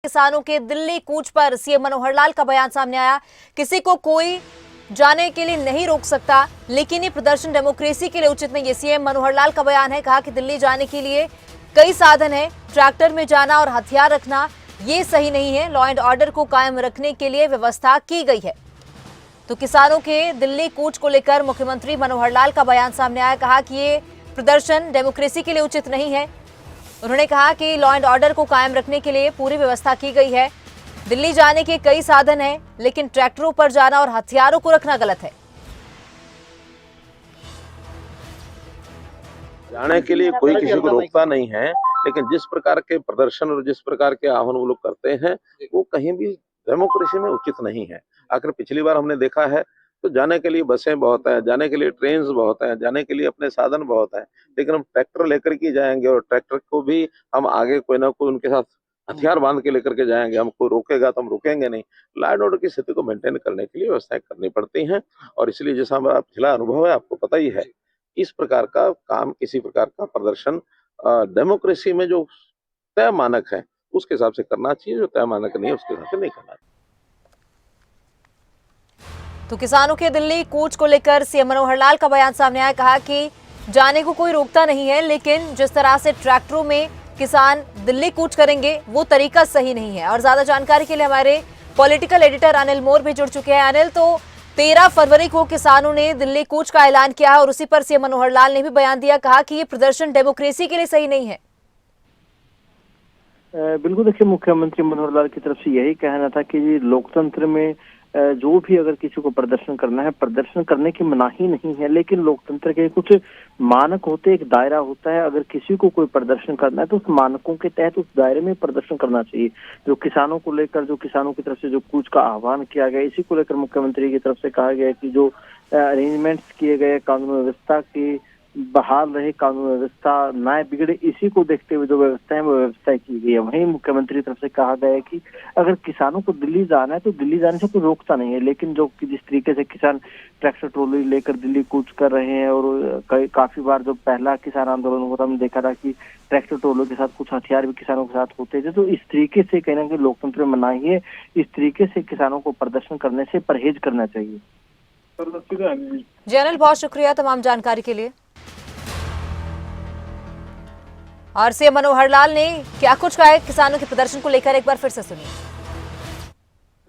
किसानों के दिल्ली कूच पर सीएम मनोहर लाल का बयान सामने आया। किसी को कोई जाने के लिए नहीं रोक सकता, लेकिन ये प्रदर्शन डेमोक्रेसी के लिए उचित नहीं है। सीएम मनोहर लाल का बयान है। कहा कि दिल्ली जाने के लिए कई साधन है, ट्रैक्टर में जाना और हथियार रखना ये सही नहीं है। लॉ एंड ऑर्डर को कायम रखने के लिए व्यवस्था की गई है। तो किसानों के दिल्ली कूच को लेकर मुख्यमंत्री मनोहर लाल का बयान सामने आया। कहा कि ये प्रदर्शन डेमोक्रेसी के लिए उचित नहीं है। उन्होंने कहा कि लॉ एंड ऑर्डर को कायम रखने के लिए पूरी व्यवस्था की गई है। दिल्ली जाने के कई साधन हैं, लेकिन ट्रैक्टरों पर जाना और हथियारों को रखना गलत है। जाने के लिए कोई किसी को रोकता नहीं है, लेकिन जिस प्रकार के प्रदर्शन और जिस प्रकार के आह्वान वो लोग करते हैं वो कहीं भी डेमोक्रेसी में उचित नहीं है। आखिर पिछली बार हमने देखा है तो जाने के लिए बसें बहुत है, जाने के लिए ट्रेन बहुत है, जाने के लिए अपने साधन बहुत है, लेकिन हम ट्रैक्टर लेकर के जाएंगे और ट्रैक्टर को भी हम आगे कोई ना कोई उनके साथ हथियार बांध के लेकर के जाएंगे। हमको रोकेगा तो हम रुकेंगे नहीं। लॉ एंड ऑर्डर की स्थिति को मेंटेन करने के लिए व्यवस्थाएं करनी पड़ती हैं और इसलिए जैसा हमारा पिछला अनुभव है आपको पता ही है, इस प्रकार का काम, किसी प्रकार का प्रदर्शन डेमोक्रेसी में जो तय मानक है उसके हिसाब से करना चाहिए, जो तय मानक नहीं है उसके हिसाब से नहीं करना चाहिए। तो किसानों के दिल्ली कूच को लेकर सीएम मनोहर लाल का बयान सामने आया। कहा कि जाने को कोई रोकता नहीं है, लेकिन जिस तरह से ट्रैक्टरों में किसान दिल्ली कूच करेंगे वो तरीका सही नहीं है। और ज्यादा जानकारी के लिए हमारे पॉलिटिकल एडिटर अनिल मोर भी जुड़ चुके हैं। अनिल, तो 13 फरवरी को किसानों ने दिल्ली कूच का ऐलान किया है और उसी पर सीएम मनोहर लाल ने भी बयान दिया। कहा कि ये प्रदर्शन डेमोक्रेसी के लिए सही नहीं है। बिल्कुल, देखिए मुख्यमंत्री मनोहर लाल की तरफ से यही कहना था कि लोकतंत्र में जो भी अगर किसी को प्रदर्शन करना है, प्रदर्शन करने की मनाही नहीं है, लेकिन लोकतंत्र के कुछ मानक होते हैं, एक दायरा होता है। अगर किसी को कोई प्रदर्शन करना है तो उस मानकों के तहत उस दायरे में प्रदर्शन करना चाहिए। जो किसानों को लेकर, जो किसानों की तरफ से जो कूच का आह्वान किया गया, इसी को लेकर मुख्यमंत्री की तरफ से कहा गया कि जो अरेंजमेंट्स किए गए, कानून व्यवस्था की बहाल रहे, कानून व्यवस्था ना बिगड़े, इसी को देखते हुए जो व्यवस्था है वो व्यवस्था की गई है। वहीं मुख्यमंत्री की तरफ से कहा गया है कि अगर किसानों को दिल्ली जाना है तो दिल्ली जाने से कोई रोकता नहीं है, लेकिन जो जिस तरीके से किसान ट्रैक्टर ट्रॉली लेकर दिल्ली कूच कर रहे हैं और काफी बार जो पहला किसान आंदोलन हुआ था हमने देखा था कि ट्रैक्टर ट्रॉलों के साथ कुछ हथियार भी किसानों के साथ होते थे। तो इस तरीके से कहीं ना कहीं लोकतंत्र में मनाही है, इस तरीके से किसानों को प्रदर्शन करने से परहेज करना चाहिए। जी अनिल, बहुत शुक्रिया तमाम जानकारी के लिए। और सीएम मनोहर लाल ने क्या कुछ कहा है किसानों के प्रदर्शन को लेकर, एक बार फिर से सुनिए।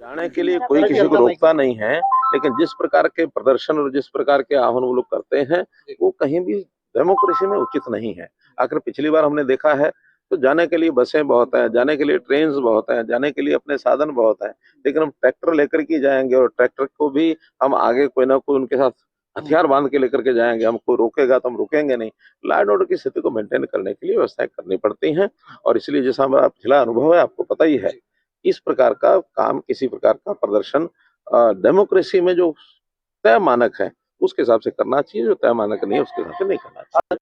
जाने के लिए कोई किसी को रोकता नहीं है, लेकिन जिस प्रकार के प्रदर्शन और जिस प्रकार के आह्वान वो लोग करते हैं वो कहीं भी डेमोक्रेसी में उचित नहीं है। आखिर पिछली बार हमने देखा है तो जाने के लिए बसें बहुत है, जाने के लिए ट्रेन बहुत है, जाने के लिए अपने साधन बहुत है, लेकिन हम ट्रैक्टर लेकर के जाएंगे और ट्रैक्टर को भी हम आगे कोई ना कोई उनके साथ हथियार बांध के लेकर के जाएंगे। हमको रोकेगा तो हम रुकेंगे नहीं। लॉ एंड ऑर्डर की स्थिति को मेंटेन करने के लिए व्यवस्थाएं करनी पड़ती हैं और इसलिए जैसा हमारा पिछला अनुभव है आपको पता ही है, इस प्रकार का काम, किसी प्रकार का प्रदर्शन डेमोक्रेसी में जो तय मानक है उसके हिसाब से करना चाहिए, जो तय मानक नहीं है उसके हिसाब से नहीं करना चाहिए।